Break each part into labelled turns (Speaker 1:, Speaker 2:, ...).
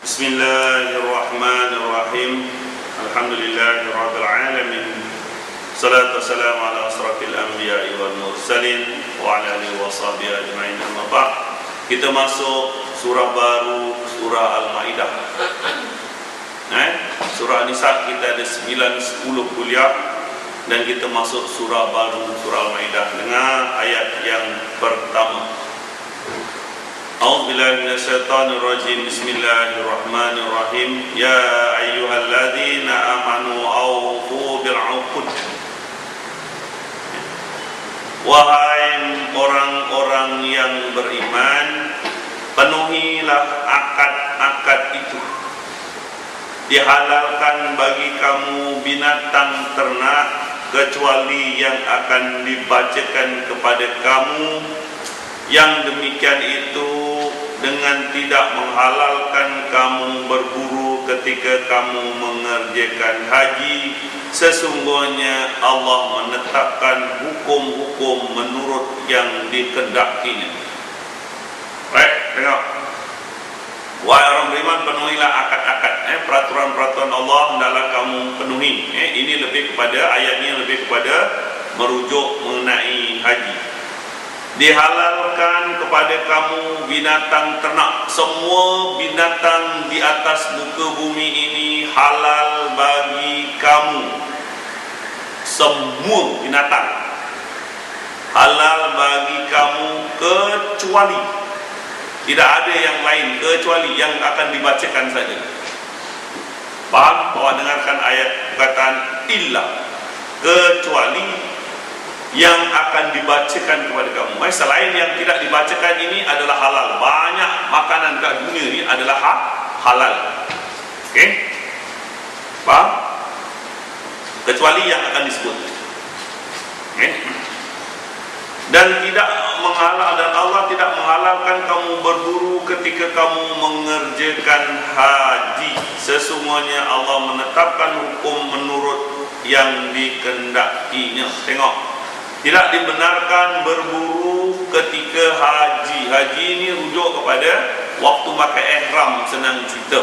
Speaker 1: Bismillahirrahmanirrahim. Alhamdulillahirabbil alamin. Salatu wassalamu ala asrafil anbiya'i wal mursalin wa ala alihi washabihi ajma'in. Amma ba'd. Kita masuk surah baru, surah Al-Maidah. Surah An-Nisa kita ada 9, 10 kuliah dan kita masuk surah baru, surah Al-Maidah dengan ayat yang pertama. A'udzubillahi minasyaitonirrajim. Bismillahirrahmanirrahim. Ya ayyuhalladzina amanu aufu bil 'uqud. Wahai orang-orang yang beriman, penuhilah akad-akad itu. Dihalalkan bagi kamu binatang ternak kecuali yang akan dibacakan kepada kamu. Yang demikian itu dengan tidak menghalalkan kamu berburu ketika kamu mengerjakan haji. Sesungguhnya Allah menetapkan hukum-hukum menurut yang dikehendakinya. Baik, tengok. Wahai orang beriman, penuhilah akad-akad, peraturan-peraturan Allah hendaklah kamu penuhi. Ini lebih kepada, ayatnya lebih kepada merujuk mengenai haji. Dihalalkan kepada kamu binatang ternak. Semua binatang di atas muka bumi ini halal bagi kamu. Semua binatang halal bagi kamu kecuali, tidak ada yang lain kecuali yang akan dibacakan saja. Faham? Bahawa dengarkan ayat perkataan illa, kecuali yang akan dibacakan kepada kamu. Selain yang tidak dibacakan ini adalah halal. Banyak makanan kat dunia ini adalah halal. Okey? Faham? Kecuali yang akan disebut. Okey? Dan Allah tidak menghalalkan kamu berburu ketika kamu mengerjakan haji. Sesungguhnya Allah menetapkan hukum menurut yang dikehendakinya. Tengok. Tidak dibenarkan berburu ketika haji. Haji ini rujuk kepada waktu pakai ihram, senang cerita.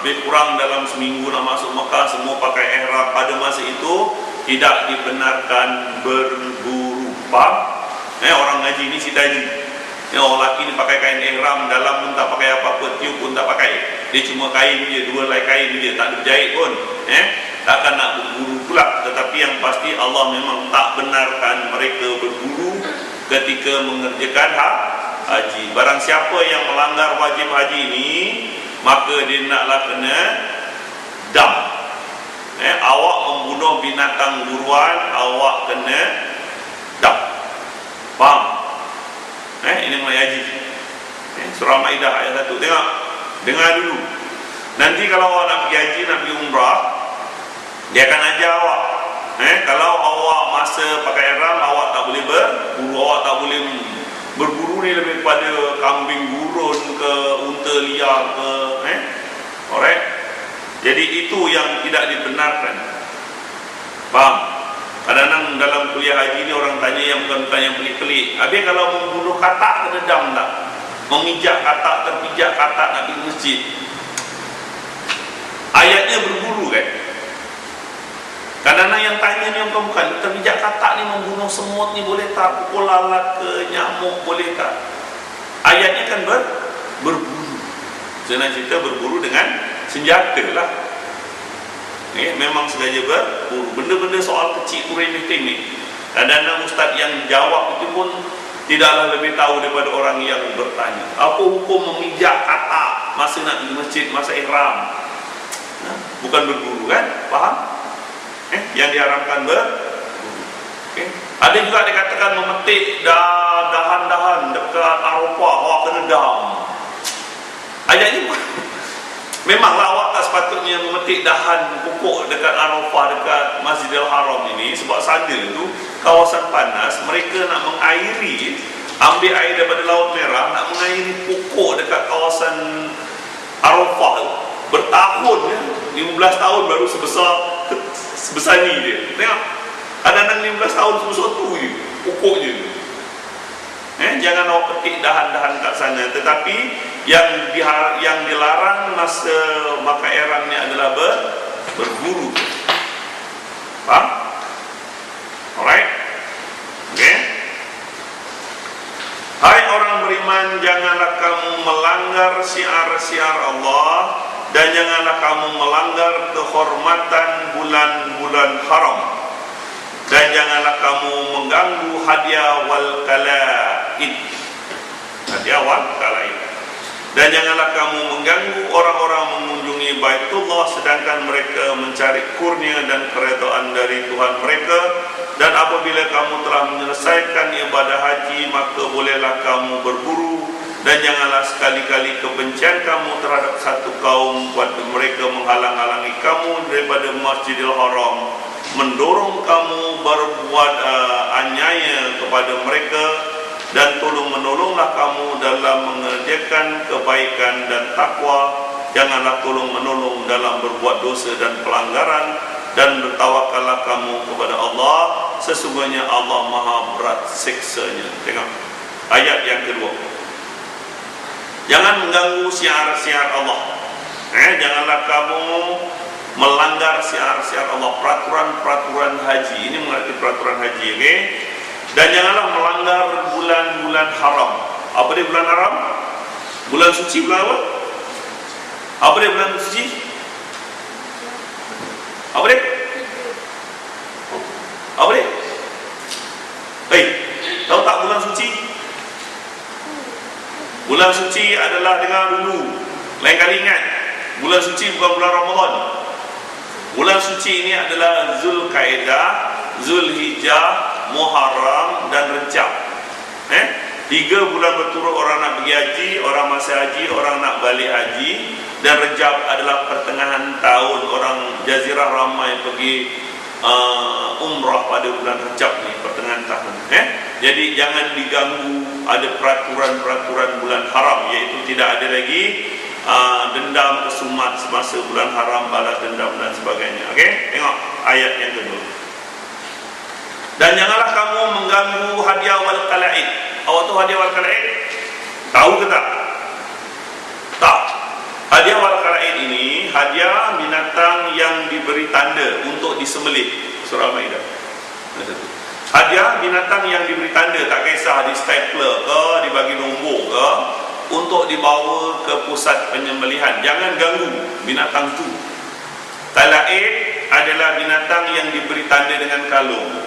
Speaker 1: Lebih kurang dalam seminggu nak masuk Mekah, semua pakai ihram. Pada masa itu tidak dibenarkan berburu. Faham? Orang haji ini si haji. Orang lelaki ni pakai kain ihram, dalam pun tak pakai apa-apa, tiup pun tak pakai. Dia cuma kain je, 2 helai kain je, tak ada berjahit pun. Takkan nak berburu pula. Tetapi yang pasti Allah memang tak benarkan mereka berburu ketika mengerjakan haji. Barang siapa yang melanggar wajib haji ini, maka dia naklah kena dam. Awak membunuh binatang buruan, awak kena dam. Faham? Ini mengenai haji. Surah Maidah ayat 1. Tengok, dengar dulu. Nanti kalau awak nak pergi haji, nak pergi umrah, dia akan ajar awak. Kalau awak masa pakai ihram, awak tak boleh berburu. Awak tak boleh berburu ni lebih pada kambing gurun ke, unta liar ke. Alright. Jadi itu yang tidak dibenarkan. Faham? Kadang-kadang dalam kuliah haji ni orang tanya yang bukan yang pelik-pelik. Habis kalau membunuh katak kena dam tak? Memijak katak, terpijak katak nak pergi masjid. Ayatnya berburu kan? Kadang-kadang yang tanya ni bukan terpijak katak ni membunuh semut ni boleh tak? Pukul lalat ke nyamuk boleh tak? Ayatnya kan berburu. Senang cerita berburu dengan senjata lah. Memang sengaja berburu. Benda-benda soal kecil tu remeh ni. Kadang-kadang ustaz yang jawab itu pun tidaklah lebih tahu daripada orang yang bertanya. Apa hukum memijak katak masa nak pergi masjid, masa ihram? Bukan berburu kan? Faham? Yang diharamkan berburu. Ada juga dikatakan memetik dahan-dahan dekat Arafah, awak kena dam. Ayatnya memanglah awak tak sepatutnya memetik dahan pokok dekat Arafah, dekat Masjidil Haram ini. Sebab sana tu kawasan panas, mereka nak mengairi, ambil air daripada Laut Merah, nak mengairi pokok dekat kawasan Arafah. Bertahun, 15 tahun baru sebesar ni dia. Tengok, kadang-kadang 15 tahun sebesar tu je pokok je. Jangan awak petik dahan-dahan kat sana. Tetapi Yang dilarang masa maka ihram ni adalah berburu. Faham? Alright? Okay? Hai orang beriman, janganlah kamu melanggar syiar-syiar Allah, dan janganlah kamu melanggar kehormatan bulan-bulan haram, dan janganlah kamu mengganggu hadiah wal kalaid. Hadiah wal kalaid. Dan janganlah kamu mengganggu orang-orang mengunjungi Baitullah sedangkan mereka mencari kurnia dan keredaan dari Tuhan mereka. Dan apabila kamu telah menyelesaikan ibadah haji, maka bolehlah kamu berburu. Dan janganlah sekali-kali kebencian kamu terhadap satu kaum buat mereka menghalang-halangi kamu daripada Masjidil Haram, mendorong kamu berbuat aniaya kepada mereka, dan tolong-menolonglah kamu dalam mengerjakan kebaikan dan takwa. Janganlah tolong-menolong dalam berbuat dosa dan pelanggaran, dan bertawakallah kamu kepada Allah, sesungguhnya Allah maha berat siksanya. Tengok ayat yang kedua. Jangan mengganggu syiar-syiar Allah. Janganlah kamu melanggar syiar-syiar Allah, peraturan-peraturan haji. Ini mengerti peraturan haji, okay? Dan janganlah melanggar bulan-bulan haram. Apa dia bulan haram? Bulan suci, bulan apa? Apa dia bulan suci? Apa dia? Apa dia? Tahu tak bulan suci? Bulan suci adalah, dengar dulu, lain kali ingat, bulan suci bukan bulan Ramadan. Bulan suci ini adalah Zulkaidah, Zulhijjah, Muharram dan Rejab. 3 bulan berturut orang nak pergi haji, orang masih haji, orang nak balik haji. Dan Rejab adalah pertengahan tahun, orang Jazirah ramai pergi umrah pada bulan Rejab ni, pertengahan tahun. Jadi jangan diganggu. Ada peraturan-peraturan bulan haram, iaitu tidak ada lagi dendam kesumat semasa bulan haram, balas dendam dan sebagainya. Okey, tengok ayat yang kedua. Dan janganlah kamu mengganggu hadiah wal kalaid. Awak tahu hadiah wal kalaid? Tahu ke tak? Tak. Hadiah wal kalaid ini hadiah binatang yang diberi tanda untuk disembelih. Surah Al-Maidah. Hadiah binatang yang diberi tanda, tak kisah di stapler ke, dibagi nombor ke, untuk dibawa ke pusat penyembelihan. Jangan ganggu binatang tu. Kalaid adalah binatang yang diberi tanda dengan kalung.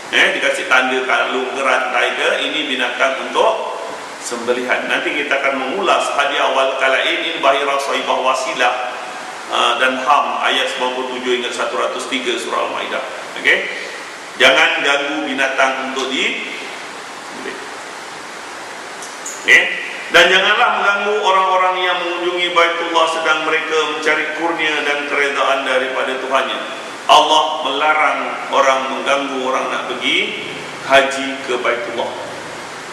Speaker 1: Dikasih tanda kalung ke rantai ke, ini binatang untuk sembelihan. Nanti kita akan mengulas hadiah wal kalaid ini, Bahira Saibah Wasilah dan Ham ayat 97 hingga 103 surah Al-Maidah. Okey. Jangan ganggu binatang untuk dan janganlah mengganggu orang-orang yang mengunjungi Baitullah sedang mereka mencari kurnia dan keredaan daripada Tuhannya. Allah melarang orang mengganggu orang nak pergi haji ke Baitullah.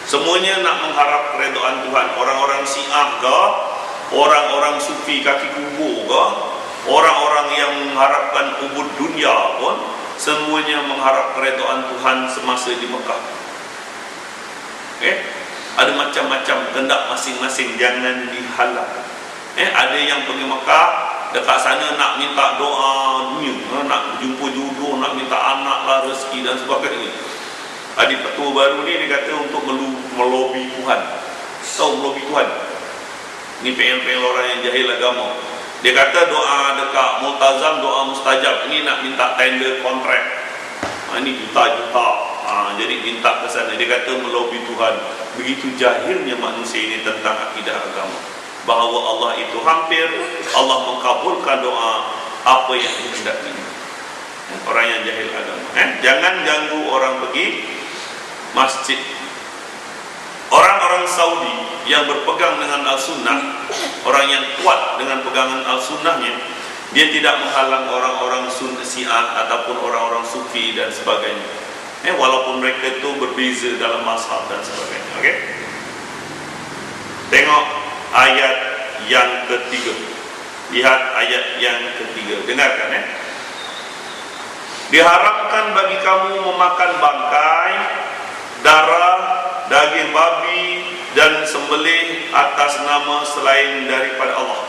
Speaker 1: Semuanya nak mengharap keredaan Tuhan. Orang-orang Syiah ke, orang-orang Sufi kaki kubur ke, orang-orang yang mengharapkan ubud dunia pun, semuanya mengharap keredaan Tuhan semasa di Mekah. Ada macam-macam kehendak masing-masing, jangan dihalang. Ada yang pergi Mekah, dekat sana nak minta doa dunia, nak jumpa jodoh, nak minta anak lah, rezeki dan sebagainya. Adik petua baru ni dia kata untuk melobi Tuhan. Tahu melobi Tuhan? Ni pengen orang yang jahil agama. Dia kata doa dekat multazam, doa mustajab. Ini nak minta tender kontrak. Ini juta-juta. Jadi minta ke sana. Dia kata melobi Tuhan. Begitu jahilnya manusia ini tentang akidah agama, bahawa Allah itu hampir, Allah mengkabulkan doa apa yang dikehendaki. Orang yang jahil agama. Jangan ganggu orang pergi masjid. Orang-orang Saudi yang berpegang dengan Al-Sunnah, orang yang kuat dengan pegangan Al-Sunnahnya, dia tidak menghalang orang-orang Syiah ataupun orang-orang Sufi dan sebagainya. Walaupun mereka itu berbeza dalam mazhab dan sebagainya. Okey. Tengok ayat yang ketiga. Lihat ayat yang ketiga. Dengarkan Diharamkan bagi kamu memakan bangkai, darah, daging babi, dan sembelih atas nama selain daripada Allah.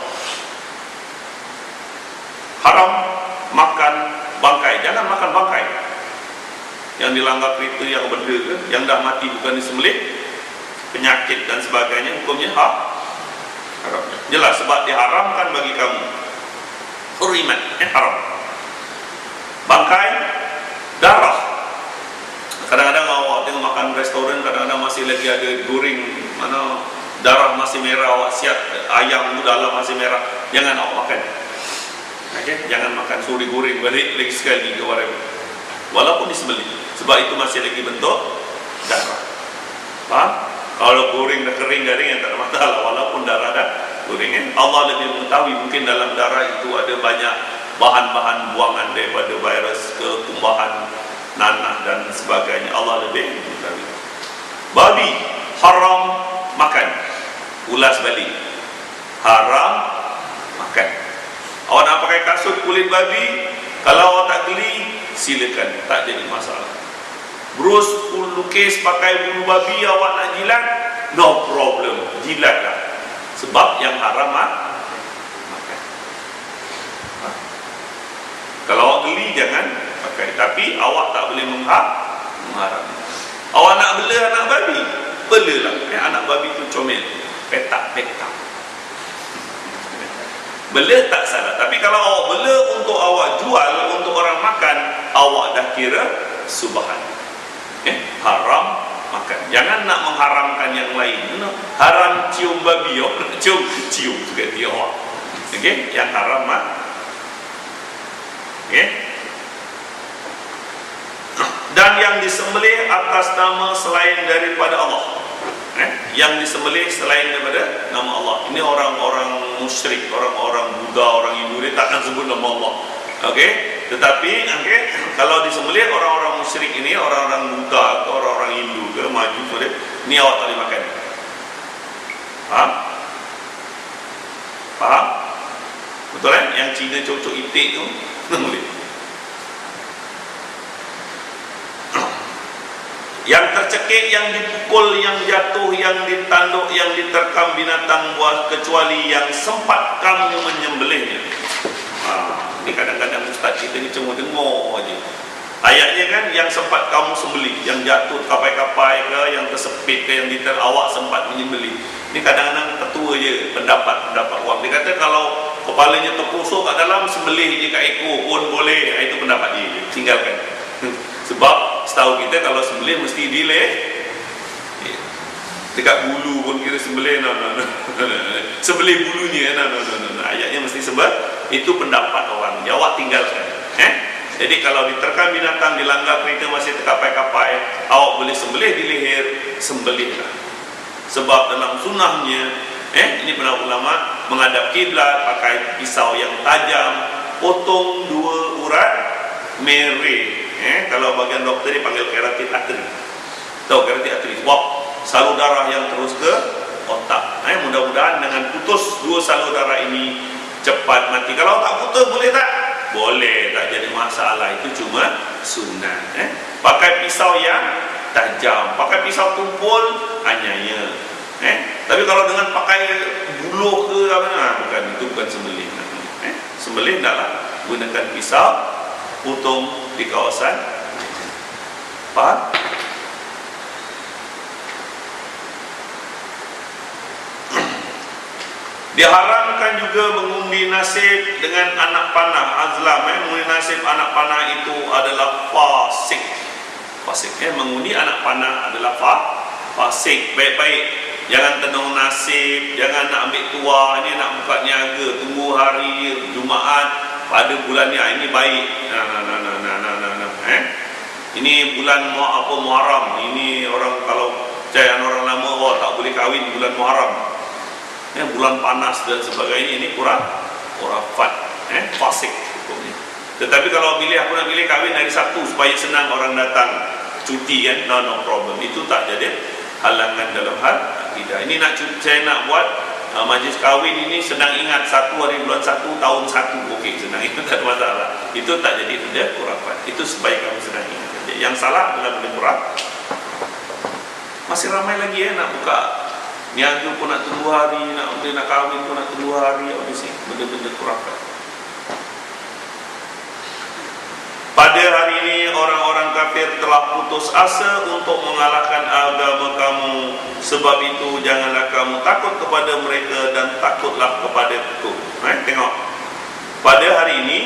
Speaker 1: Haram makan bangkai, jangan makan bangkai yang dilanggar kriteria yang benda ke, yang dah mati bukan disembelih, penyakit dan sebagainya, hukumnya haram. Jelas sebab diharamkan bagi kamu. Hurimat, haram. Bangkai, darah. Kadang-kadang awak tengok makan restoran, kadang-kadang masih lagi ada goreng, mana darah masih merah, awak siap ayam tu dalam masih merah, jangan awak makan. Okay? Jangan makan, suruh digoreng balik lagi sekali ke whatever, walaupun disembelih, sebab itu masih lagi bentuk darah. Faham? Kalau goreng dah kering garing, yang tak ada masalah, walaupun darah dah goreng. Allah lebih mengetahui, mungkin dalam darah itu ada banyak bahan-bahan buangan daripada virus ke kumbahan nanah dan sebagainya. Allah lebih mengetahui. Babi haram makan. Ulas balik, haram makan. Awak nak pakai kasut kulit babi, kalau awak tak geli, silakan, tak jadi masalah. Brus lukis pakai bulu babi, awak nak jilat, no problem, jilatlah. Sebab yang haram makan. Kalau awak geli, jangan pakai. Tapi awak tak boleh mengharam. Awak nak bela anak babi, belalah. Anak babi tu comel, petak-petak. Bela tak salah. Tapi kalau awak bela untuk awak jual, untuk orang makan, awak dah kira subahan. Haram makan. Jangan nak mengharamkan yang lain. Haram cium babi, awak cium juga dia awak. Okey, yang haram okey. Dan yang disembelih atas nama selain daripada Allah. Yang disembelih selain daripada nama Allah. Ini orang-orang musyrik, orang-orang Buddha, orang Hindu, dia takkan sebut nama Allah. Okey, tetapi kalau disembelih orang-orang musyrik ini, orang-orang Buddha atau orang-orang Hindu ke Majusi, ni awak tak boleh makan. Faham? Faham? Betul kan? Yang Cina cocok itik tu, tak boleh. Yang tercekik, yang dipukul, yang jatuh, yang ditanduk, yang diterkam binatang buas, kecuali yang sempat kamu menyembelihnya. Ini kadang-kadang ustaz kita ni cuma dengar aja. Ayatnya kan, yang sempat kamu sembelih, yang jatuh kapai-kapai ke, yang tersepit ke, yang awak sempat menyembelih. Ini kadang-kadang ketua je pendapat orang. Dia kata kalau kepalanya terpusuk kat dalam, sembelih je kat ekor pun boleh. Itu pendapat dia, tinggalkan. Sebab setahu kita kalau sembelih mesti delay dekat bulu pun kira sembelih, no. Sembelih bulunya, no. Ayatnya mesti sebab itu pendapat orang. Jawab tinggalkan. Jadi kalau diterkam binatang, dilanggar kereta masih terkapai-kapai, awak boleh sembelih di leher, sembelihlah. Sebab dalam sunnahnya, ini para ulama menghadap kiblat, pakai pisau yang tajam, potong 2 urat mereh. Kalau bagian doktor dipanggil keratin arteri. Tahu keratin arteri? Sebab salur darah yang terus ke otak. Mudah-mudahan dengan putus 2 salur darah ini cepat mati. Kalau tak putus boleh tak? Boleh, tak jadi masalah. Itu cuma sunnah. Pakai pisau yang tajam, pakai pisau tumpul, anyanya. Tapi kalau dengan pakai buluh ke apa, bukan, itu bukan sembelih. Sembelih adalah gunakan pisau, potong di kawasan. Faham? Diharamkan juga mengundi nasib dengan anak panah, azlam. Mengundi nasib anak panah itu adalah fasik. Fasik. Mengundi anak panah adalah fasik. Baik-baik. Jangan tenung nasib, jangan nak ambil tua, ini nak buka niaga, tunggu hari Jumaat pada bulan ini baik. Ini bulan Muharram. Ini orang kalau percayaan orang lama, tak boleh kahwin bulan Muharram. Bulan panas dan sebagainya, ini kurang fat, fasik hukumnya. Tetapi kalau aku nak pilih kahwin hari Sabtu supaya senang orang datang cuti, no problem. Itu tak jadi halangan dalam hal akidah. Ini saya nak buat majlis kahwin ini, senang ingat 1 hari bulan 1 tahun 1. Okey, senang ingat, tak ada masalah. Itu tak jadi benda khurafat. Itu sebaik kamu senang ingat. Yang salah adalah benda kurang. Masih ramai lagi nak buka niaga pun nak tunggu hari, nak kahwin pun nak tunggu hari, habis ni benda-benda kurapan. Pada hari ini orang-orang kafir telah putus asa untuk mengalahkan agama kamu. Sebab itu janganlah kamu takut kepada mereka dan takutlah kepadaku. Tengok. Pada hari ini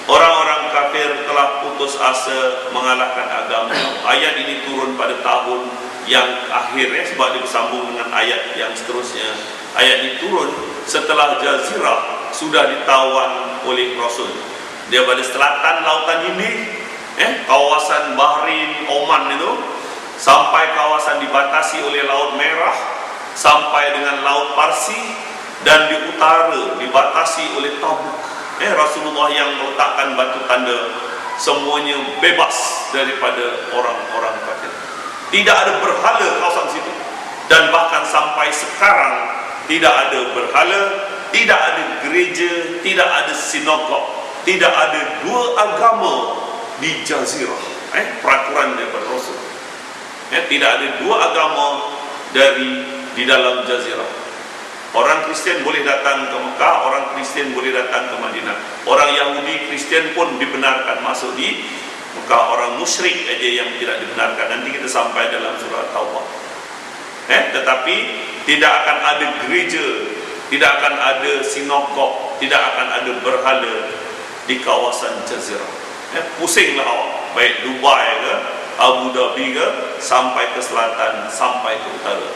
Speaker 1: orang-orang kafir telah putus asa mengalahkan agama. Ayat ini turun pada tahun yang akhir, sebab dia bersambung dengan ayat yang seterusnya. Ayat ini turun setelah Jazirah sudah ditawan oleh Rasul. Dia pada selatan lautan Hindia, kawasan Bahrain, Oman itu, sampai kawasan dibatasi oleh Laut Merah, sampai dengan Laut Parsi, dan di utara dibatasi oleh Tabuk. Rasulullah yang meletakkan batu tanda, semuanya bebas daripada orang-orang kafir. Tidak ada berhala kawasan situ, dan bahkan sampai sekarang tidak ada berhala, tidak ada gereja, tidak ada sinagog. Tidak ada dua agama di Jazirah. Peraturan daripada Rasul. Tidak ada dua agama di dalam Jazirah. Orang Kristian boleh datang ke Mekah, orang Kristian boleh datang ke Madinah. Orang Yahudi, Kristian pun dibenarkan masuk di Mekah. Orang musyrik aja yang tidak dibenarkan. Nanti kita sampai dalam surah Taubah. Tetapi tidak akan ada gereja, tidak akan ada sinagog, tidak akan ada berhala di kawasan Jazirah. Pusinglah awak, baik Dubai ke, Abu Dhabi ke, sampai ke selatan, sampai ke utara.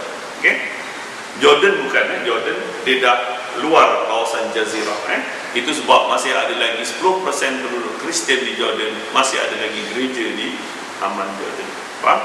Speaker 1: Jordan bukan, Jordan dia dah luar kawasan Jazirah. Itu sebab masih ada lagi 10% penduduk Kristian di Jordan, masih ada lagi gereja di taman Jordan. Faham?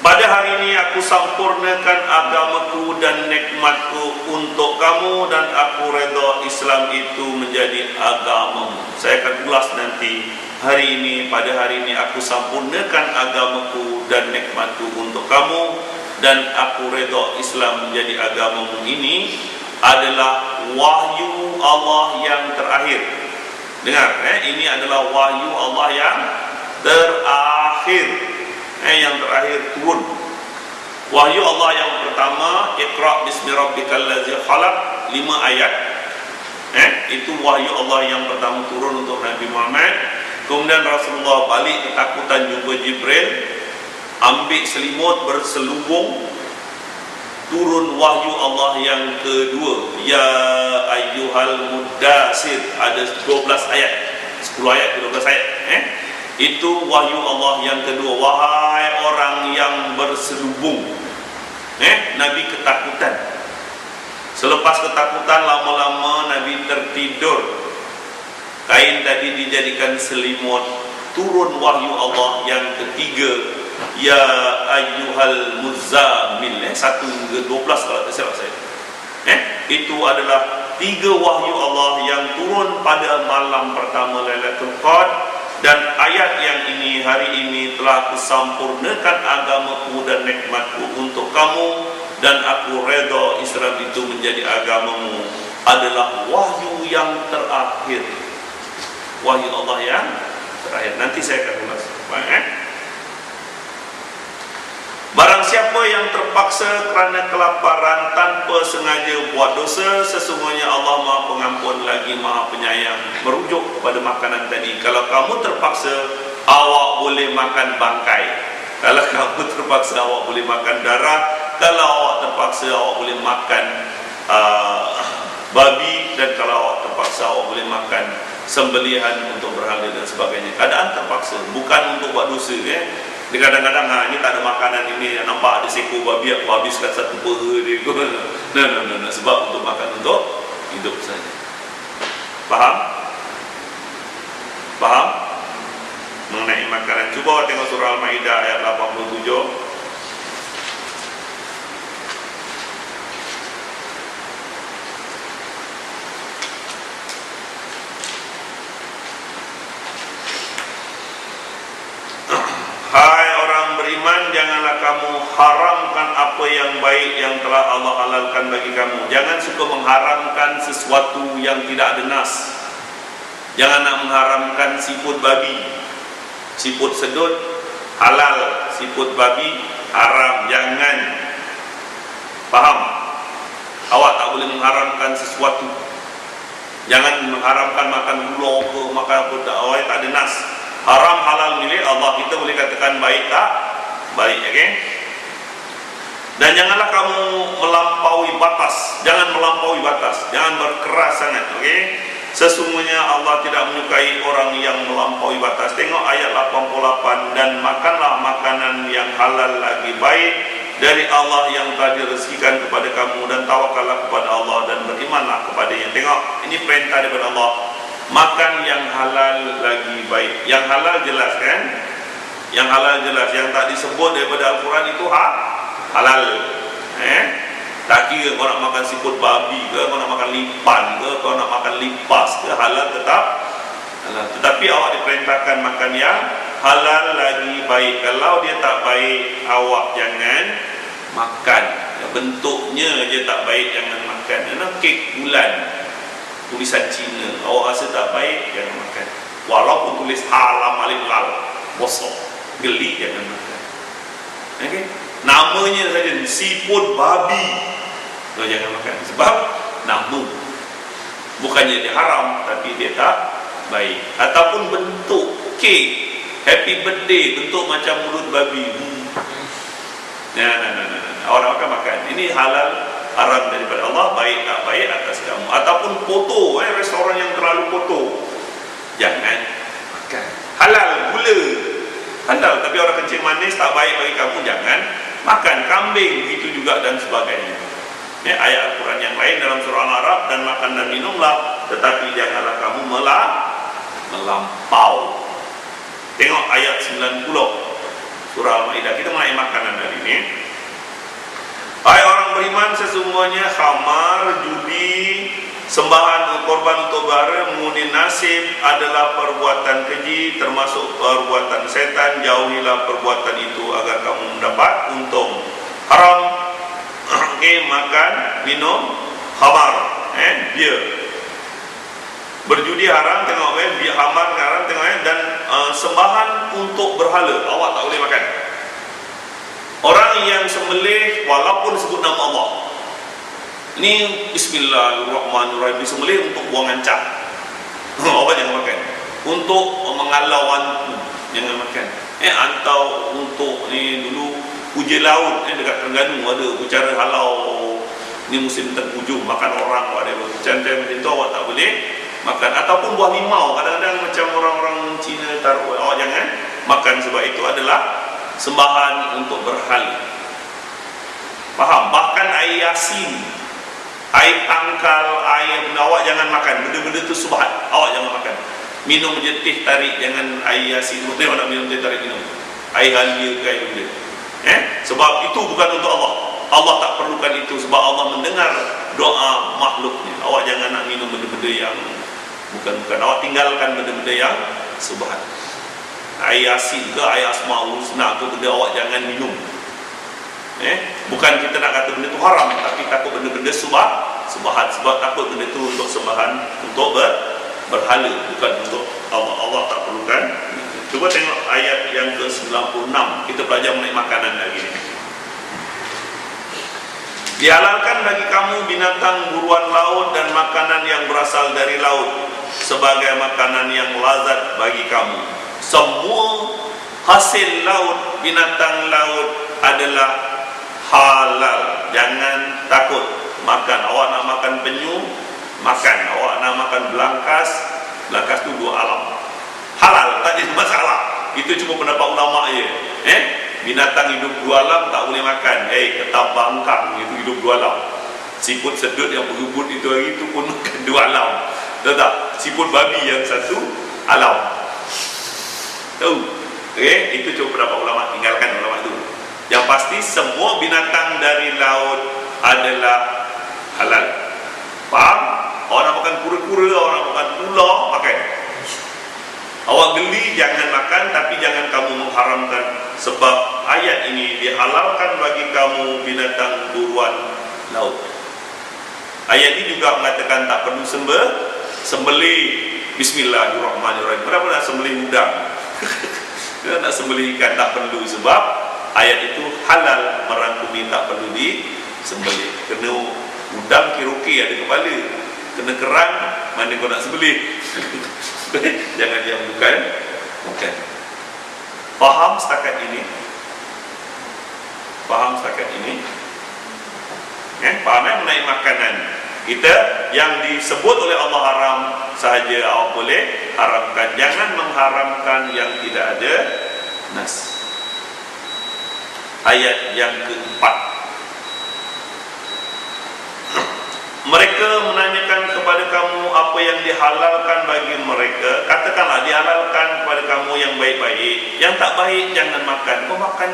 Speaker 1: Pada hari ini aku sempurnakan agamaku dan nikmatku untuk kamu, dan aku redha Islam itu menjadi agamamu. Saya akan ulas nanti. Hari ini, pada hari ini aku sempurnakan agamaku dan nikmatku untuk kamu, dan aku redha Islam menjadi agamamu. Ini adalah wahyu Allah yang terakhir. Dengar, ini adalah wahyu Allah yang terakhir. Yang terakhir turun. Wahyu Allah yang pertama, Iqra bismi rabbikal ladzi khalaq, 5 ayat. Itu wahyu Allah yang pertama turun untuk Nabi Muhammad. Kemudian Rasulullah balik ketakutan jumpa Jibril, ambil selimut berselubung. Turun wahyu Allah yang kedua, ya ayyuhal muddasir, ada 12 ayat, 10 ayat, 12 ayat. Itu wahyu Allah yang kedua, wahai orang yang berselubung. Nabi ketakutan. Selepas ketakutan, lama-lama Nabi tertidur. Kain tadi dijadikan selimut. Turun wahyu Allah yang ketiga, ya ayyuhal muzammil, 1 hingga 12 kalau tak silap saya. Itu adalah 3 wahyu Allah yang turun pada malam pertama Lailatul Qadar. Dan ayat yang ini, hari ini telah kusempurnakan agamaku dan nikmatku untuk kamu, dan aku redha Islam itu menjadi agamamu, adalah wahyu yang terakhir. Wahyu Allah yang terakhir. Nanti saya akan ulas. Barang siapa yang terpaksa kerana kelaparan tanpa sengaja buat dosa, sesungguhnya Allah Maha Pengampun lagi Maha Penyayang. Merujuk kepada makanan tadi. Kalau kamu terpaksa, awak boleh makan bangkai. Kalau kamu terpaksa, awak boleh makan darah. Kalau awak terpaksa, awak boleh makan babi. Dan kalau awak terpaksa, awak boleh makan sembelihan untuk berhala dan sebagainya. Keadaan terpaksa, bukan untuk buat dosa. Dia kadang-kadang, ini tak ada makanan ini, nampak ada seekor babi, aku habiskan satu peha dia. Nah, sebab untuk makan untuk hidup saja. Faham? Faham? Mengenai makanan. Cuba tengok surah Al-Ma'idah ayat 87. Hai orang beriman, janganlah kamu haramkan apa yang baik yang telah Allah halalkan bagi kamu. Jangan suka mengharamkan sesuatu yang tidak ada nas. Jangan nak mengharamkan siput babi, siput sedut halal, siput babi haram, jangan. Faham? Awak tak boleh mengharamkan sesuatu. Jangan mengharamkan makan ular ke, makan apa tak, tak ada nas. Haram halal milik Allah. Kita boleh katakan baik tak? Baik, okey? Dan janganlah kamu melampaui batas. Jangan melampaui batas. Jangan berkeras sangat, okey? Sesungguhnya Allah tidak menyukai orang yang melampaui batas. Tengok ayat 88. Dan makanlah makanan yang halal lagi baik dari Allah yang telah direzekikan kepada kamu, dan tawakallah kepada Allah dan berimanlah kepadanya. Tengok, ini perintah daripada Allah. Makan yang halal lagi baik. Yang halal jelas kan? Yang halal jelas. Yang tak disebut daripada Al-Quran itu halal. Tak kira kau nak makan siput babi ke, kau nak makan lipan ke, kau nak makan lipas ke, halal tetap halal. Tetapi awak diperintahkan makan yang halal lagi baik. Kalau dia tak baik, awak jangan makan. Bentuknya je tak baik, jangan makan. Karena kek bulan tulisan Cina, awak rasa tak baik, jangan makan. Walaupun tulis halam alif lal bosok, geli, jangan makan. Okay? Namanya saja siput babi, kau jangan makan. Sebab nama, bukannya dia haram, tapi dia tak baik. Ataupun bentuk kek happy birthday, bentuk macam mulut babi. Nah. Orang akan makan. Ini halal haram daripada Allah, baik tak baik atas kamu. Ataupun foto, restoran yang terlalu foto, jangan makan. Halal gula, halal, tapi orang kencing manis tak baik bagi kamu, jangan makan. Kambing begitu juga dan sebagainya. Ayat Al-Quran yang lain dalam surah Al-Araf, dan makan dan minumlah, tetapi janganlah kamu melampau. Tengok ayat 90 surah Al-Ma'idah. Kita mulai makanan hari ini. Hai orang beriman, sesungguhnya khamar, judi, sembahan korban untuk bara, mengundi nasib adalah perbuatan keji, termasuk perbuatan setan. Jauhilah perbuatan itu agar kamu mendapat untung. Haram, makan, minum, khamar, bir. Berjudi haram, tengok biar khamar haram, tengok dan sembahan untuk berhala, awak tak boleh makan. Orang yang sembelih walaupun sebut nama Allah, ini bismillahirrahmanirrahim, disembelih untuk buangan cap, awak jangan makan. Untuk mengalau hantu, jangan makan. Atau untuk ni dulu uji laut, dekat Terengganu ada ucara halau, ni musim terhujung, makan orang, whatever. Macam itu awak tak boleh makan. Ataupun buah limau, kadang-kadang macam orang-orang Cina taruh, awak jangan makan, sebab itu adalah sembahan untuk berhala. Faham? Bahkan air yasin, air tangkal, air benda, awak jangan makan. Benda-benda itu subhat, awak jangan makan. Minum je teh tarik, jangan air yasin. Betul nak minum teh tarik, minum air halia ke air benda. Sebab itu bukan untuk Allah. Allah tak perlukan itu, sebab Allah mendengar doa makhluknya. Awak jangan nak minum benda-benda yang bukan. Awak tinggalkan benda-benda yang subhat. Air yasin ke air asmaul husna ke benda, awak jangan minum. Bukan kita nak kata benda itu haram, tapi takut benda-benda subhat, sebab takut benda itu untuk sembahan, untuk berhala, bukan untuk Allah. Allah tak perlukan. Cuba tengok ayat yang ke-96. Kita belajar mengenai makanan lagi ni. Dihalalkan bagi kamu binatang buruan laut dan makanan yang berasal dari laut sebagai makanan yang lazat bagi kamu. Semua hasil laut, binatang laut adalah halal. Jangan takut makan. Awak nak makan penyu, makan. Awak nak makan belangkas, belangkas tu dua alam, halal, tak ada masalah. Itu cuma pendapat ulama je. Binatang hidup dua alam tak boleh makan. Ketam bangkang itu hidup dua alam. Siput sedut yang berebut itu hari itu pun makan dua alam. Tahu tak? Siput babi yang satu alam. Tahu? Itu cuma pendapat ulama, tinggalkan ulama itu. Yang pasti semua binatang dari laut adalah halal. Faham? Awak nak makan kura-kura, awak nak makan ular, makan. Awak geli, jangan makan, tapi jangan kamu mengharamkan. Sebab ayat ini dihalalkan bagi kamu binatang buruan laut. Ayat ini juga mengatakan tak perlu sembelih. Bismillahirrahmanirrahim. Kenapa nak sembelih udang? Kita nak sembelih ikan, tak perlu, sebab ayat itu halal merangkumi, tak perlu disembelih. Kena udang kiroki ada kepala, kena kerang mana kau nak sembelih. Jangan yang bukan. Faham setakat ini? Faham setakat ini? Faham mengenai makanan kita yang disebut oleh Allah haram sahaja awak boleh haramkan. Jangan mengharamkan yang tidak ada nas. Ayat yang keempat, mereka menanyakan kepada kamu apa yang dihalalkan bagi mereka. Katakanlah dihalalkan kepada kamu yang baik-baik, yang tak baik jangan makan. Kau makan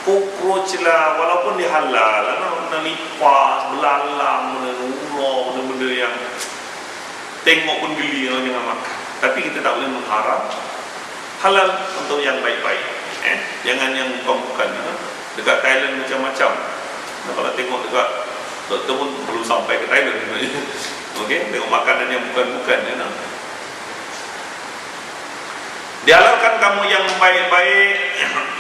Speaker 1: cockroach lah, walaupun dia halal, mana lipas, belalang, ular, benda-benda yang tengok pun geli, jangan makan. Tapi kita tak boleh mengharap. Halal untuk yang baik-baik, jangan yang bukan. Dekat Thailand macam-macam. Kalau tengok dekat doktor pun perlu sampai ke Thailand. Okey, tengok makanan yang bukan-bukan. Dihalalkan kamu yang baik-baik,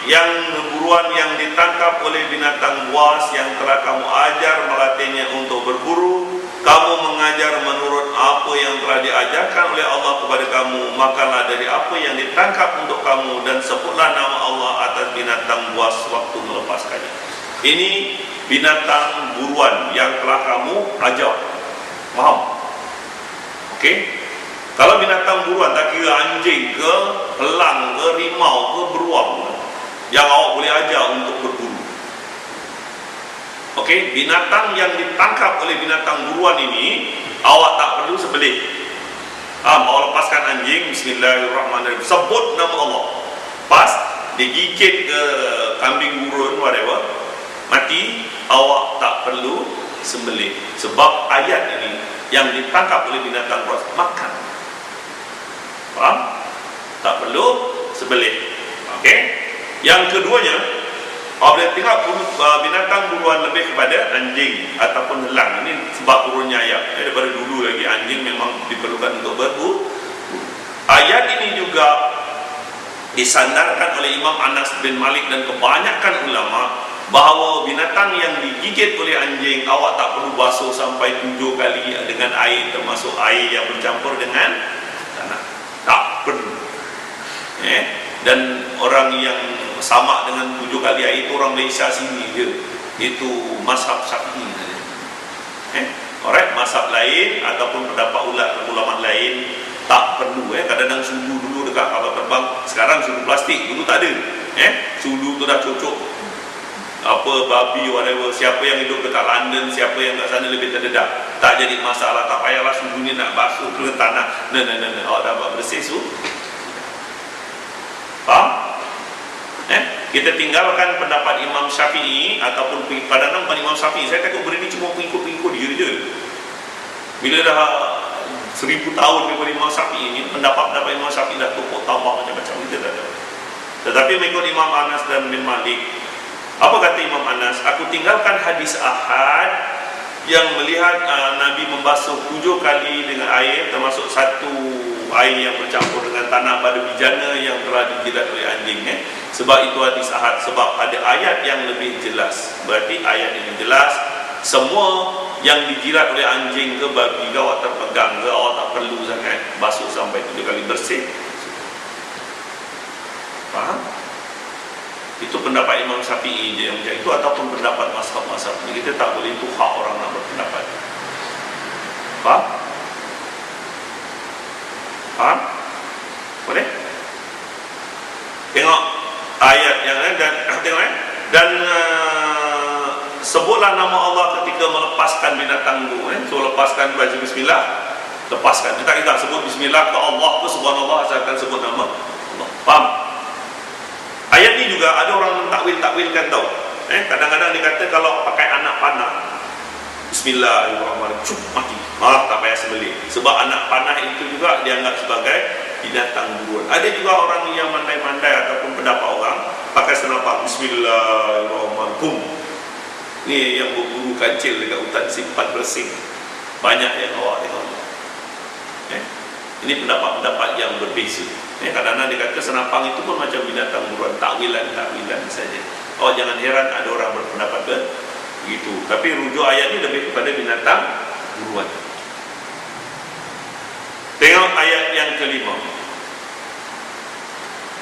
Speaker 1: yang buruan yang ditangkap oleh binatang buas yang telah kamu ajar melatihnya untuk berburu. Kamu mengajar menurut apa yang telah diajarkan oleh Allah kepada kamu. Makanlah dari apa yang ditangkap untuk kamu dan sebutlah nama Allah atas binatang buas waktu melepaskannya. Ini binatang buruan yang telah kamu ajar. Faham? Okey. Kalau binatang buruan, tak kira anjing ke, elang ke, rimau ke, beruang ke, yang awak boleh ajar untuk berburu. Okey, binatang yang ditangkap oleh binatang buruan ini, awak tak perlu sembelih. Awak lepaskan anjing, bismillahirrahmanirrahim, sebut nama Allah. Pas digigit ke kambing buruan, whatever, mati, awak tak perlu sembelih. Sebab ayat ini yang ditangkap oleh binatang buruan makan. Faham? Tak perlu sembelih. Okey. Yang keduanya, apabila tengok binatang buruan lebih kepada anjing ataupun elang. Ini sebab turunnya ayat. Daripada dulu lagi anjing memang diperlukan untuk berburu. Ayat ini juga disandarkan oleh Imam Anas bin Malik dan kebanyakan ulama bahawa binatang yang digigit oleh anjing awak tak perlu basuh sampai 7 kali dengan air, termasuk air yang bercampur dengan tanah. Tak perlu. Dan orang yang sama dengan 7 kali air itu orang Malaysia sini je. Itu mazhab Syafi'i saja. Alright, mazhab lain ataupun pendapat ulama lain tak perlu. Kadang-kadang sulu dulu dekat kapal terbang, sekarang sulu plastik, dulu tak ada. Sulu tu dah cocok apa babi whatever. Siapa yang hidup dekat London, siapa yang kat sana lebih terdedah, tak jadi masalah. Tak payahlah sulu ni nak basuh ke tanah. Awak dah buat bersih su. Faham? Kita tinggalkan pendapat Imam Syafi'i ataupun kadang-kadang bukan Imam Syafi'i. Saya takut beri ni cuma pengikut-pengikut dia je. Bila dah 1000 tahun daripada Imam Syafi'i ini, pendapat-pendapat Imam Syafi'i dah tukuk tambah macam-macam, kita dah tahu. Tetapi mengikut Imam Anas dan bin Malik, apa kata Imam Anas? Aku tinggalkan hadis ahad yang melihat Nabi membasuh 7 kali dengan air, termasuk 1 air yang bercampur dengan tanah pada bijana yang telah dijilat oleh anjing. Sebab itu hadis ahad. Sebab ada ayat yang lebih jelas. Berarti ayat ini jelas. Semua yang dijilat oleh anjing ke babi ke, awak terpegang ke, awak tak perlu sangat basuh sampai 7 kali, bersih. Faham? Itu pendapat Imam Syafi'i je yang macam itu, ataupun pendapat mazhab-mazhab. Kita tak boleh, itu hak orang nak berpendapat. Faham? Faham? Boleh? Tengok ayat yang lain dan tengok dan sebutlah nama Allah ketika melepaskan binatang itu. So lepaskan, baca bismillah, lepaskan. Kita sebut bismillah ke Allah ke subhanallah, asalkan sebut nama Allah. Faham? Ayat ini juga ada orang mentakwil-takwilkan tau. Kadang-kadang dikata kalau pakai anak panah, bismillahirrahmanirrahim, cuk, mati. Tak payah sembelih. Sebab anak panah itu juga dianggap sebagai binatang buruan. Ada juga orang yang mandai-mandai ataupun pendapat orang pakai senapang, bismillahirrahmanirrahim. Ni yang berburu kancil dekat hutan simpan bersih. Banyak yang awak tengok. Ini pendapat-pendapat yang berbeza. Kadang-kadang dia kata senapang itu pun macam binatang buruan, takwilan saja. Oh, jangan heran ada orang berpendapat begitu. Tapi rujuk ayat ini lebih kepada binatang buruan. Tengok ayat yang kelima.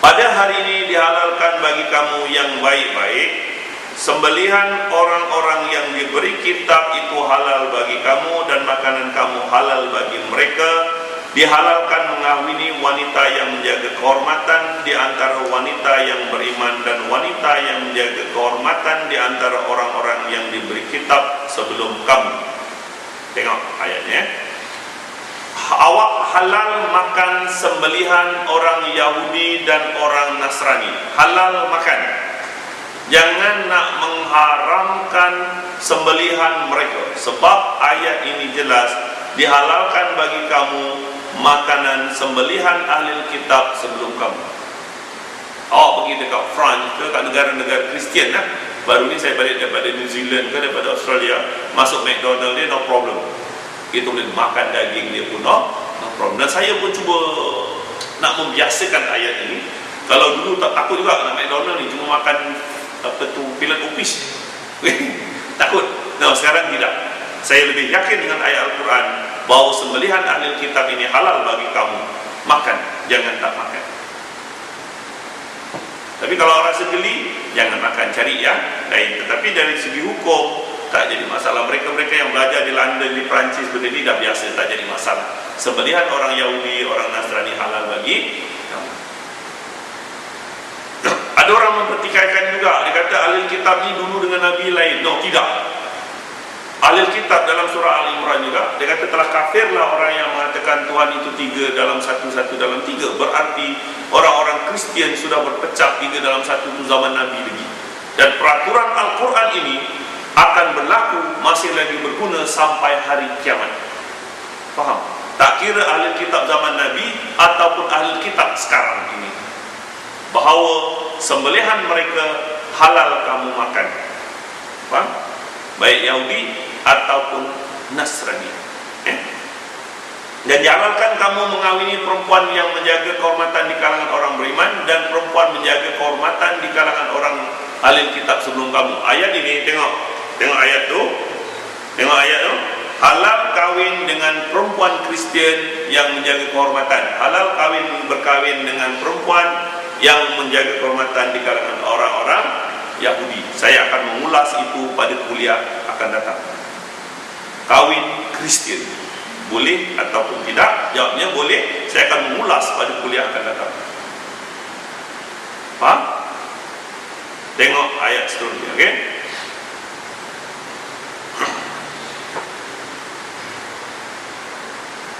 Speaker 1: Pada hari ini dihalalkan bagi kamu yang baik-baik. Sembelihan orang-orang yang diberi kitab itu halal bagi kamu, dan makanan kamu halal bagi mereka. Dihalalkan mengahwini wanita yang menjaga kehormatan di antara wanita yang beriman, dan wanita yang menjaga kehormatan di antara orang-orang yang diberi kitab sebelum kamu. Tengok ayatnya. Awak halal makan sembelihan orang Yahudi dan orang Nasrani. Halal makan. Jangan nak mengharamkan sembelihan mereka, sebab ayat ini jelas dihalalkan bagi kamu makanan sembelihan ahli kitab sebelum kamu. Awak pergi dekat France ke, kat negara-negara Kristian lah. Baru ni saya balik daripada New Zealand ke, daripada Australia, masuk McDonald dia no problem. Kita boleh makan daging dia pun no problem. Dan saya pun cuba nak membiasakan ayat ini. Kalau dulu tak takut juga nak McDonald ni, cuma makan apa tu, pilat upis. Takut. Nah, sekarang tidak. Saya lebih yakin dengan ayat Al-Quran bahawa sembelihan ahli kitab ini halal bagi kamu. Makan, jangan tak makan. Tapi kalau rasa geli, jangan makan, cari yang lain. Tetapi dari segi hukum tak jadi masalah. Mereka-mereka yang belajar di London, di Perancis, benda ini dah biasa, tak jadi masalah. Sembelihan orang Yahudi, orang Nasrani halal bagi kamu. Ada orang mempertikaikan juga, dia kata ahli kitab ni dulu dengan Nabi lain. No, tidak. Ahli kitab dalam surah Al-Imran juga, dia kata telah kafirlah orang yang mengatakan Tuhan itu tiga dalam satu, satu dalam tiga. Berarti orang-orang Kristian sudah berpecah tiga dalam satu itu zaman Nabi lagi. Dan peraturan Al-Quran ini akan berlaku, masih lagi berguna sampai hari kiamat. Faham? Tak kira ahli kitab zaman Nabi ataupun ahli kitab sekarang ini, bahawa sembelihan mereka halal kamu makan. Faham? Baik Yahudi ataupun Nasrani. Dan dihalalkan kamu mengawini perempuan yang menjaga kehormatan di kalangan orang beriman, dan perempuan menjaga kehormatan di kalangan orang ahli kitab sebelum kamu. Ayat ini, tengok ayat tu. Tengok ayat tu. Halal kahwin dengan perempuan Kristian yang menjaga kehormatan. Halal berkahwin dengan perempuan yang menjaga kehormatan di kalangan orang-orang Yahudi. Saya akan mengulas itu pada kuliah akan datang. Kahwin Kristian boleh ataupun tidak? Jawabnya boleh. Saya akan mengulas pada kuliah akan datang. Faham? Tengok ayat seterusnya, okey?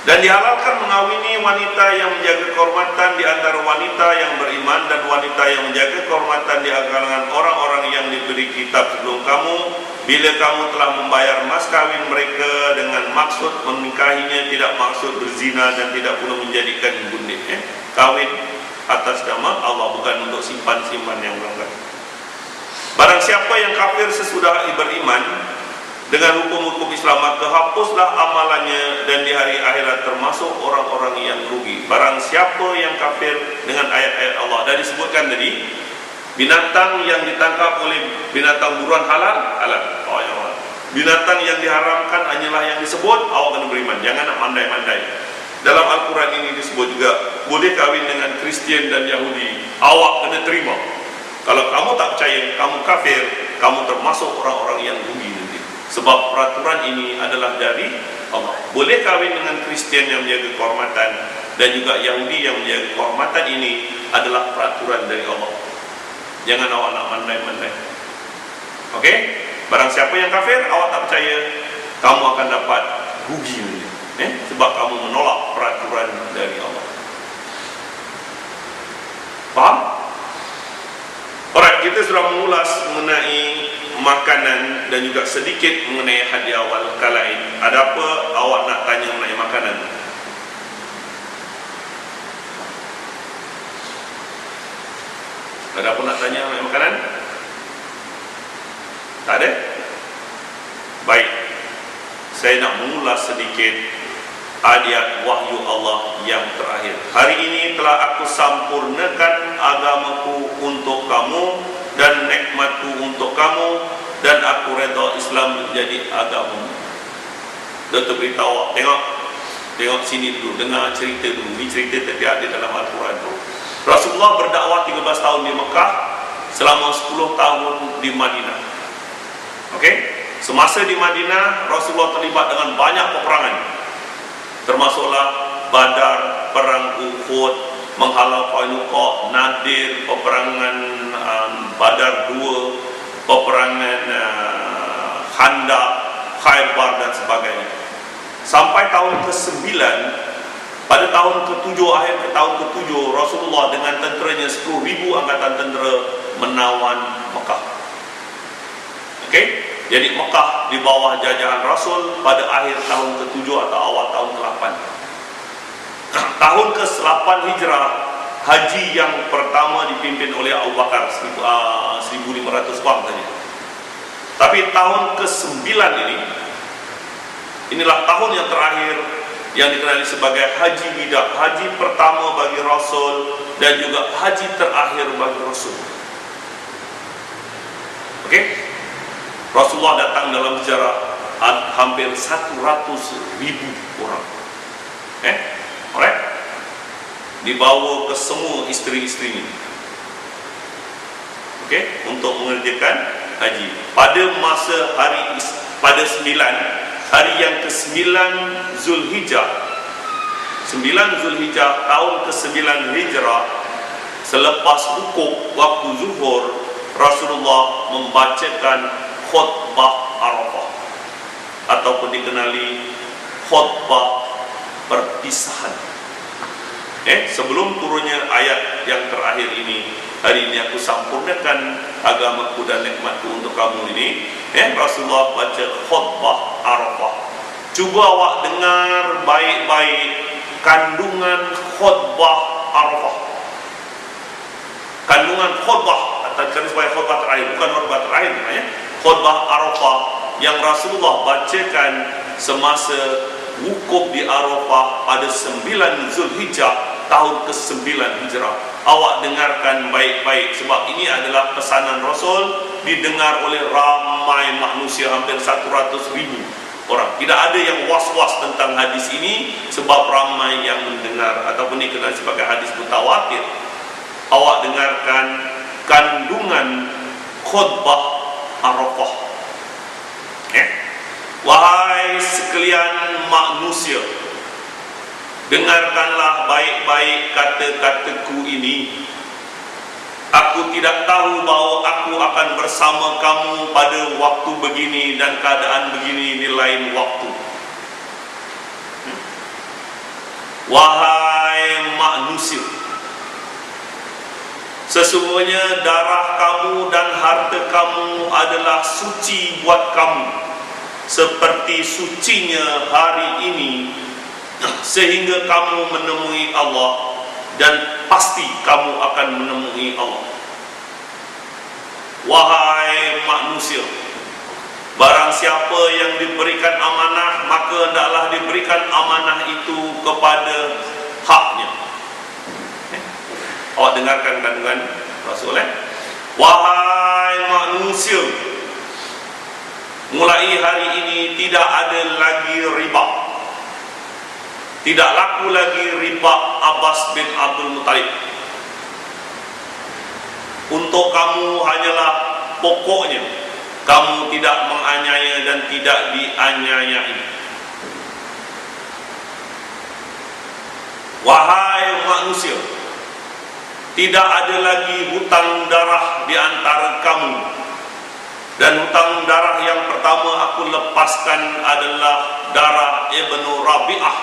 Speaker 1: Dan dihalalkan mengawini wanita yang menjaga kehormatan di antara wanita yang beriman, dan wanita yang menjaga kehormatan di kalangan orang-orang yang diberi kitab sebelum kamu, bila kamu telah membayar mas kawin mereka dengan maksud menikahinya, tidak maksud berzina, dan tidak pula menjadikan ibundit. Kawin atas nama Allah, bukan untuk simpan-simpan yang berangkat. Barang siapa yang kafir sesudah beriman dengan hukum-hukum Islam, maka hapuslah amalannya, dan di hari akhirat termasuk orang-orang yang rugi. Barang siapa yang kafir dengan ayat-ayat Allah. Dan disebutkan tadi, binatang yang ditangkap oleh binatang buruan halal. Oh, ya Allah. Binatang yang diharamkan hanyalah yang disebut, awak kena beriman. Jangan nak mandai-mandai. Dalam Al-Quran ini disebut juga, boleh kahwin dengan Kristian dan Yahudi, awak kena terima. Kalau kamu tak percaya, kamu kafir, kamu termasuk orang-orang yang rugi. Sebab peraturan ini adalah dari Allah. Boleh kahwin dengan Kristian yang menjaga kehormatan, dan juga Yahudi yang menjaga kehormatan. Ini adalah peraturan dari Allah. Jangan awak nak mandai-mandai. Okey? Barang siapa yang kafir, awak tak percaya, kamu akan dapat rugi. Sebab kamu menolak peraturan dari Allah. Faham? Alright, kita sudah mengulas mengenai makanan dan juga sedikit mengenai hadiah awal kalain. Ada apa awak nak tanya mengenai makanan? Ada apa nak tanya mengenai makanan? Tak ada? Baik, saya nak mengulas sedikit ayat wahyu Allah yang terakhir. Hari ini telah aku sampurnakan agamaku untuk kamu, dan nikmatku untuk kamu, dan aku redha Islam menjadi agama. Doktor beritahu, tengok sini dulu, dengar cerita dulu. Ini cerita terjadi dalam Al-Quran tu. Rasulullah berdakwah 13 tahun di Mekah, selama 10 tahun di Madinah. Okey, semasa di Madinah Rasulullah terlibat dengan banyak peperangan, termasuklah Badar, perang Uhud, menghalau Qainuqa, Nadir, peperangan Badar 2, peperangan Khandaq, Khaybar dan sebagainya. Sampai tahun ke-9, pada tahun ke-7, akhir ke tahun ke-7, Rasulullah dengan tenteranya 10,000 angkatan tentera menawan Mekah. Okey, jadi Mekah di bawah jajahan Rasul pada akhir tahun ke-7 atau awal tahun ke-8. Tahun ke-8 Hijrah, haji yang pertama dipimpin oleh Abu Bakar, 1,500 orang saja. Tapi tahun ke-9 inilah tahun yang terakhir yang dikenali sebagai haji wida, haji pertama bagi Rasul dan juga haji terakhir bagi Rasul. Okey, Rasulullah datang dalam sejarah hampir 100,000 orang. Alright, dibawa ke semua isteri-isterinya. Okey, untuk mengerjakan haji. Pada masa pada 9 hari yang ke-9 Zulhijjah, 9 Zulhijjah tahun ke-9 Hijrah, selepas wukuf waktu zuhur, Rasulullah membacakan khutbah Arafah, ataupun dikenali khutbah perpisahan. Sebelum turunnya ayat yang terakhir ini, hari ini aku sempurnakan agamaku dan nikmatku untuk kamu ini, Rasulullah baca khutbah Arafah. Cuba awak dengar baik-baik kandungan khutbah Arafah. Kandungan khutbah, atau sebagai khutbah terakhir, bukan khutbah terakhir namanya, khutbah Arafah yang Rasulullah bacakan semasa wukuf di Arafah pada 9 Zulhijjah tahun ke-9 Hijrah. Awak dengarkan baik-baik, sebab ini adalah pesanan Rasul, didengar oleh ramai manusia, hampir 100,000 orang. Tidak ada yang was-was tentang hadis ini, sebab ramai yang mendengar, ataupun dikenal sebagai hadis mutawatir. Awak dengarkan kandungan khutbah Arafah. Wahai sekalian manusia, dengarkanlah baik-baik kata-kataku ini. Aku tidak tahu bahawa aku akan bersama kamu pada waktu begini dan keadaan begini di lain waktu. Wahai manusia, sesungguhnya darah kamu dan harta kamu adalah suci buat kamu, seperti sucinya hari ini, sehingga kamu menemui Allah, dan pasti kamu akan menemui Allah. Wahai manusia, barang siapa yang diberikan amanah, maka hendaklah diberikan amanah itu kepada haknya. Awak dengarkan kandungan Rasul. Wahai manusia, mulai hari ini tidak ada lagi riba. Tidak laku lagi riba Abbas bin Abdul Muttalib. Untuk kamu hanyalah pokoknya kamu tidak menganiaya dan tidak dianiayai. Wahai manusia, tidak ada lagi hutang darah di antara kamu. Dan hutang darah yang pertama aku lepaskan adalah darah Ibnu Rabi'ah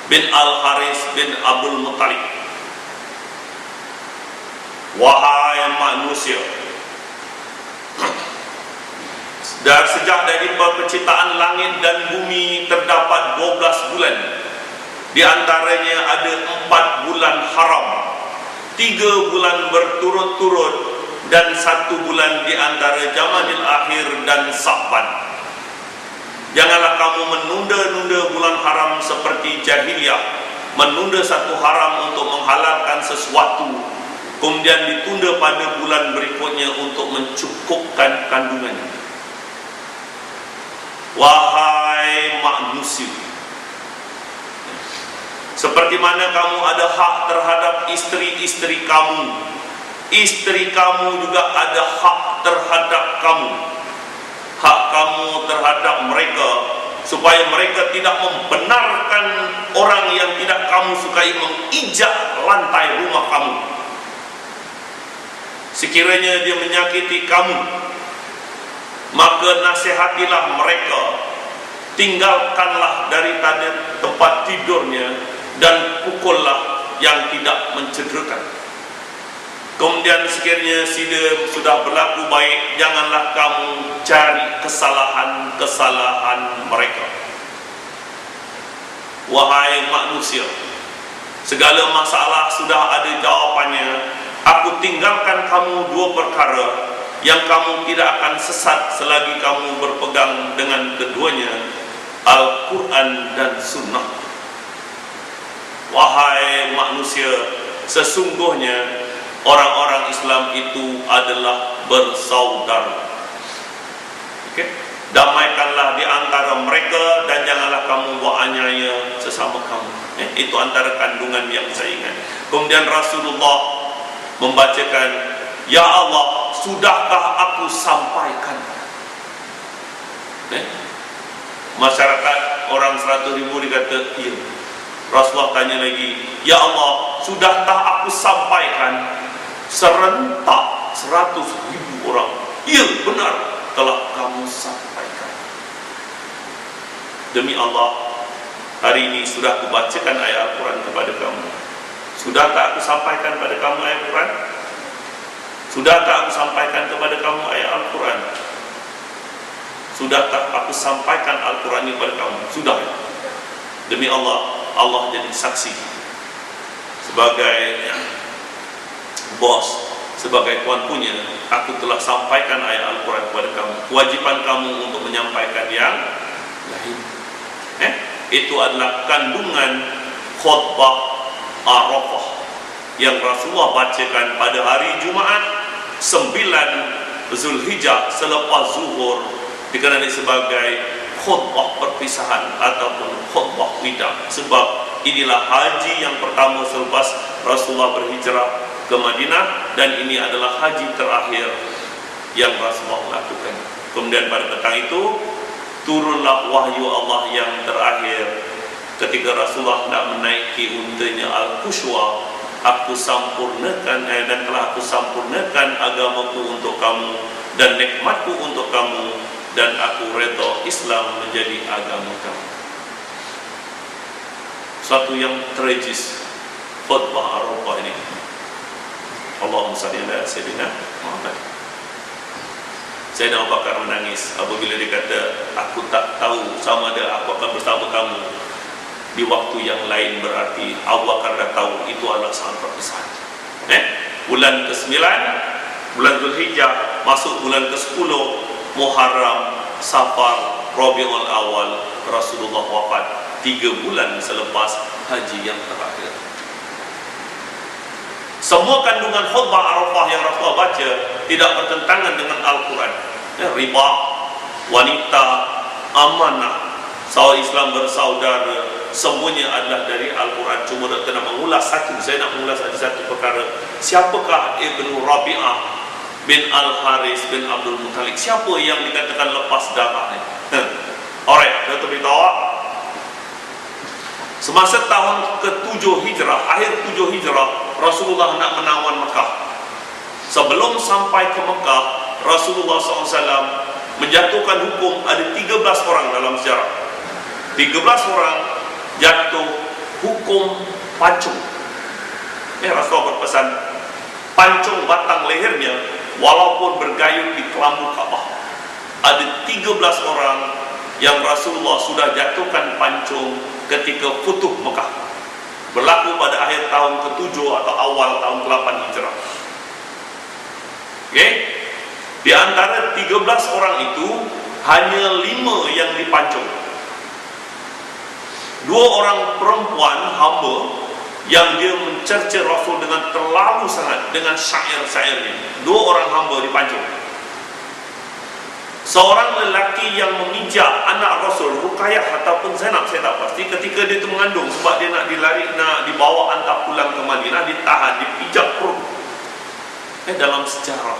Speaker 1: bin Al-Haris bin Abdul Muttalib. Wahai manusia, dan sejak dari penciptaan langit dan bumi terdapat 12 bulan. Di antaranya ada 4 bulan haram, 3 bulan berturut-turut, dan 1 bulan di antara Jamadil Akhir dan Sa'ban. Janganlah kamu menunda-nunda bulan haram seperti jahiliyah, menunda satu haram untuk menghalalkan sesuatu kemudian ditunda pada bulan berikutnya untuk mencukupkan kandungannya. Wahai manusia, seperti mana kamu ada hak terhadap istri-istri kamu, istri kamu juga ada hak terhadap kamu. Hak kamu terhadap mereka, supaya mereka tidak membenarkan orang yang tidak kamu sukai menginjak lantai rumah kamu. Sekiranya dia menyakiti kamu, maka nasihatilah mereka, tinggalkanlah dari tempat tidurnya, dan pukullah yang tidak mencederakan. Kemudian sekiranya dia sudah berlaku baik, janganlah kamu cari kesalahan-kesalahan mereka. Wahai manusia, segala masalah sudah ada jawapannya. Aku tinggalkan kamu dua perkara yang kamu tidak akan sesat selagi kamu berpegang dengan keduanya, Al-Quran dan Sunnah. Wahai manusia, sesungguhnya orang-orang Islam itu adalah bersaudara. Damaikanlah di antara mereka dan janganlah kamu buat aniaya sesama kamu. Itu antara kandungan yang saya ingat. Kemudian Rasulullah membacakan, ya Allah, sudahkah aku sampaikan? Masyarakat orang 100.000 dikata iya. Rasulullah tanya lagi, ya Allah, sudahkah aku sampaikan? Serentak 100.000 orang, iya benar, telah kamu sampaikan. Demi Allah, hari ini sudah aku bacakan ayat Al-Quran kepada kamu. Sudah tak aku sampaikan kepada kamu ayat Al-Quran? Sudah tak aku sampaikan kepada kamu ayat Al-Quran? Sudah tak aku sampaikan Al-Quran ini kepada kamu? Sudah. Demi Allah, Allah jadi saksi. Sebagai bos, sebagai tuan punya, aku telah sampaikan ayat Al-Quran kepada kamu. Kewajiban kamu untuk menyampaikan yang lain. Itu adalah kandungan khutbah Arafah yang Rasulullah bacakan pada hari Jumaat 9 Zulhijjah selepas zuhur, dikenali sebagai khutbah perpisahan ataupun khutbah wida. Sebab inilah haji yang pertama selepas Rasulullah berhijrah ke Madinah, dan ini adalah haji terakhir yang Rasulullah lakukan. Kemudian pada petang itu turunlah wahyu Allah yang terakhir. Ketika Rasulullah nak menaiki untanya Al-Qushwa, aku sampurnakan dan telah aku sampurnakan agamaku untuk kamu dan nikmatku untuk kamu, dan aku redha Islam menjadi agama kamu. Suatu yang tragis khutbah Arafah ini. Allahumma salli ala sayyidina Muhammad. Sayyidina Abu Bakar menangis apabila dia kata, aku tak tahu sama ada aku akan bersama kamu di waktu yang lain. Berarti Abu Bakar dah tahu itu adalah sangat perpisahan. Bulan ke-9, bulan Zulhijjah, masuk bulan ke-10, Muharram, Safar, Rabiul Awal, Rasulullah wafat 3 bulan selepas haji yang terakhir. Semua kandungan khutbah Arafah yang Rasulullah baca tidak bertentangan dengan Al-Quran. Riba, wanita, amanah, Islam bersaudara, semuanya adalah dari Al-Quran. Cuma Dr. nak mengulas satu, saya nak mengulas satu perkara. Siapakah Ibnu Rabi'ah bin Al-Haris bin Abdul Muttalib? Siapa yang dikatakan lepas darah ni? Alright, Dr. beritahu, semasa tahun ke-7 Hijrah, akhir 7 Hijrah, Rasulullah nak menawan Mekah. Sebelum sampai ke Mekah, Rasulullah SAW menjatuhkan hukum. Ada 13 orang dalam sejarah, 13 orang jatuh hukum pancung. Rasulullah berpesan, pancung batang lehernya walaupun bergayung di kelambu Ka'bah. Ada 13 orang yang Rasulullah sudah jatuhkan pancung ketika Futuh Mekah, berlaku pada akhir tahun ke-7 atau awal tahun ke-8 Hijrah. Di antara 13 orang itu hanya 5 yang dipancung. 2 orang perempuan hamba yang dia mencerca Rasul dengan terlalu sangat, dengan syair-syairnya. Dua orang hamba dipancung. Seorang lelaki yang memijak anak Rasul, Ruqayyah ataupun Zainab, saya tak pasti, ketika dia tu mengandung, sebab dia nak dibawa hantar pulang ke Madinah, ditahan, dipijak perut. Dalam sejarah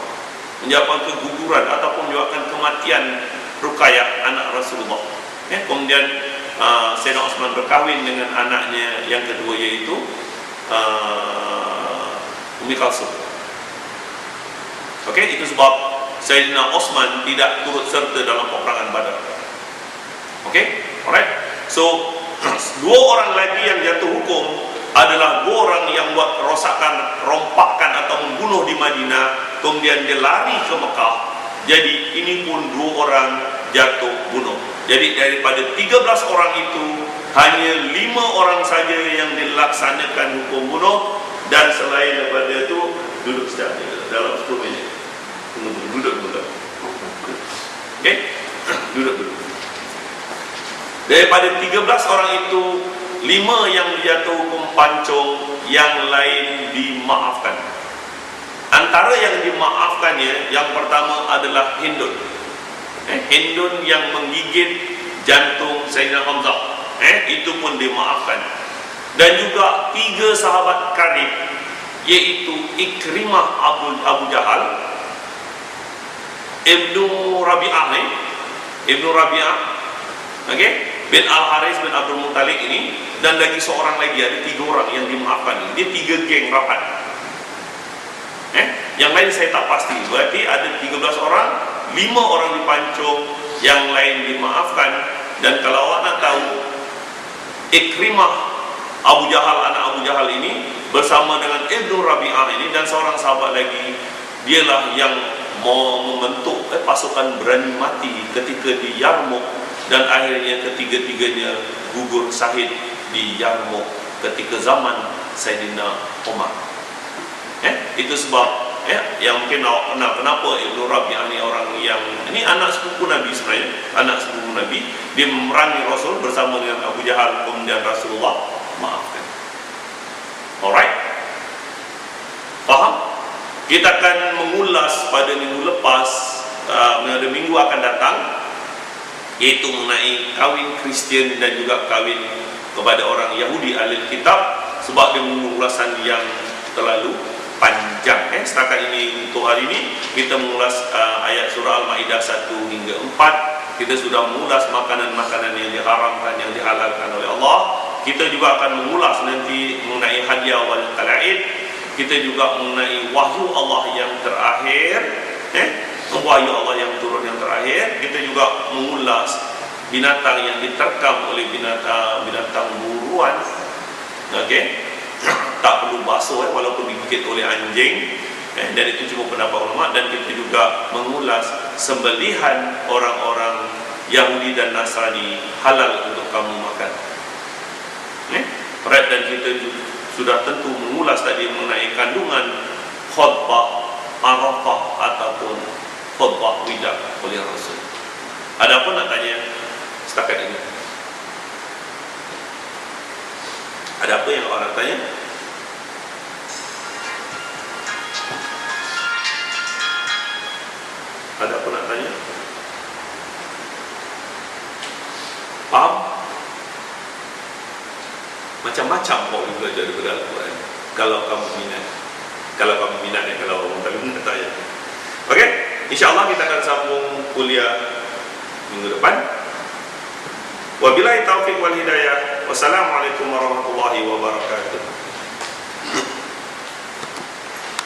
Speaker 1: menyebabkan keguguran ataupun menyebabkan kematian Ruqayyah anak Rasulullah. Kemudian Sayyidina Osman berkahwin dengan anaknya yang kedua, iaitu Ummi Kalsum. Itu sebab Sayyidina Osman tidak turut serta dalam peperangan Badar. Alright. So dua orang lagi yang jatuh hukum adalah dua orang yang buat kerosakan, rompakan atau membunuh di Madinah, kemudian dia lari ke Mekah. Jadi ini pun dua orang jatuh bunuh. Jadi daripada 13 orang itu, hanya 5 orang saja yang dilaksanakan hukum bunuh, dan selain daripada itu duduk sekejap dalam 10 minit. Duduk. Duduk. Daripada 13 orang itu, 5 yang dijatuh hukum pancung, yang lain dimaafkan. Antara yang dimaafkannya, yang pertama adalah Hindun. Hindun yang menggigit jantung Sayyidina Hamzah, itu pun dimaafkan. Dan juga 3 sahabat karib, iaitu Ikrimah Abu Jahal, Ibnu Rabi'ah bin Al-Haris bin Abdul Muttalib ini, dan lagi seorang lagi, ada 3 orang yang dimaafkan. Dia 3 geng rapat. Yang lain saya tak pasti. Berarti ada 13 orang, 5 orang dipancung, yang lain dimaafkan. Dan kalau awak nak tahu, Ikrimah Abu Jahal, anak Abu Jahal ini, bersama dengan Ibnu Rabi'ah ini dan seorang sahabat lagi, dialah yang mau membentuk pasukan berani mati ketika di Yarmouk, dan akhirnya ketiga-tiganya gugur syahid di Yarmouk ketika zaman Sayyidina Umar. Itu sebab yang mungkin awak kenal kenapa Ibnu Rabi'ah ni orang yang, ini anak sepupu Nabi sebenarnya, anak sepupu Nabi. Dia memerangi Rasul bersama dengan Abu Jahal, kemudian Rasulullah maafkan. Alright, faham? Kita akan mengulas pada minggu lepas, pada minggu akan datang, iaitu mengenai kahwin Kristian dan juga kahwin kepada orang Yahudi ahli kitab, sebab dia mengulasan yang terlalu panjang. Setakat ini untuk hari ini kita mengulas ayat surah Al-Maidah 1 hingga 4. Kita sudah mengulas makanan-makanan yang diharamkan, yang dihalalkan oleh Allah. Kita juga akan mengulas nanti mengenai hadiah wal qala'id. Kita juga mengenai wahyu Allah yang terakhir, wahyu Allah yang turun yang terakhir. Kita juga mengulas binatang yang diterkam oleh binatang buruan. Tak perlu basuh walaupun digigit oleh anjing, dan itu cuma pendapat ulama. Dan kita juga mengulas sembelihan orang-orang Yahudi dan Nasrani halal untuk kamu makan. Dan kita sudah tentu mengulas tadi mengenai kandungan khutbah Arafah ataupun khutbah wida oleh Rasul. Ada apa nak tanya setakat ini? Ada apa yang orang tanya? Ada apa nak tanya? Faham? Macam-macam kau belajar daripada Al-Quran. Kalau kamu minat, kalau orang tak minat tanya. Okey, insyaAllah kita akan sambung kuliah minggu depan. Wabillahi taufiq wal hidayah. Wassalamualaikum warahmatullahi wabarakatuh.